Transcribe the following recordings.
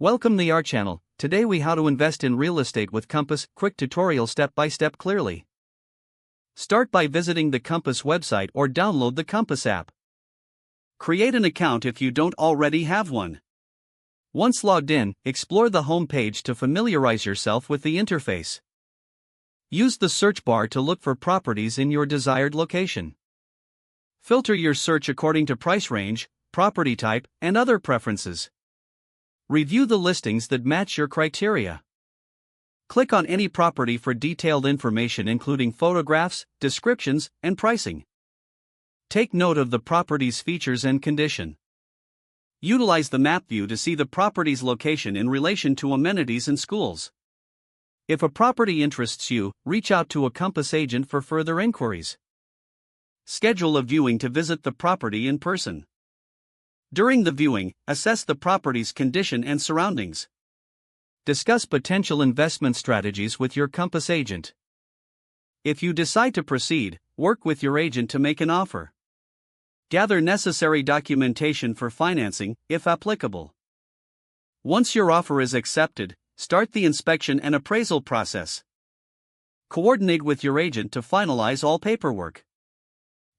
Welcome to our channel. Today we how to invest in real estate with Compass, quick tutorial step by step clearly. Start by visiting the Compass website or download the Compass app. Create an account if you don't already have one. Once logged in, explore the home page to familiarize yourself with the interface. Use the search bar to look for properties in your desired location. Filter your search according to price range, property type, and other preferences. Review the listings that match your criteria. Click on any property for detailed information including photographs, descriptions, and pricing. Take note of the property's features and condition. Utilize the map view to see the property's location in relation to amenities and schools. If a property interests you, reach out to a Compass agent for further inquiries. Schedule a viewing to visit the property in person. During the viewing, assess the property's condition and surroundings. Discuss potential investment strategies with your Compass agent. If you decide to proceed, work with your agent to make an offer. Gather necessary documentation for financing, if applicable. Once your offer is accepted, start the inspection and appraisal process. Coordinate with your agent to finalize all paperwork.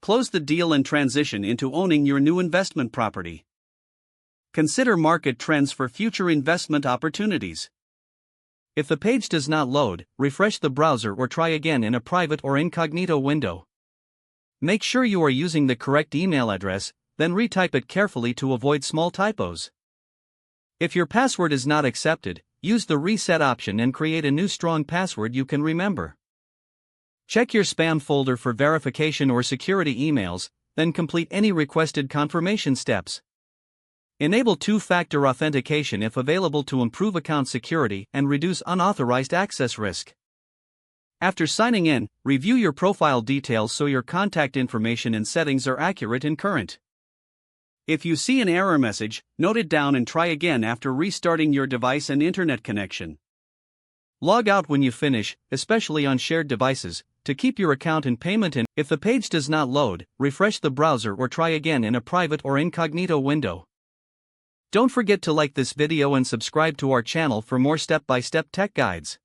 Close the deal and transition into owning your new investment property. Consider market trends for future investment opportunities. If the page does not load, refresh the browser or try again in a private or incognito window. Make sure you are using the correct email address, then retype it carefully to avoid small typos. If your password is not accepted, use the reset option and create a new strong password you can remember. Check your spam folder for verification or security emails, then complete any requested confirmation steps. Enable two-factor authentication if available to improve account security and reduce unauthorized access risk. After signing in, review your profile details so your contact information and settings are accurate and current. If you see an error message, note it down and try again after restarting your device and internet connection. Log out when you finish, especially on shared devices, to keep your account in payment. And if the page does not load, refresh the browser or try again in a private or incognito window. Don't forget to like this video and subscribe to our channel for more step-by-step tech guides.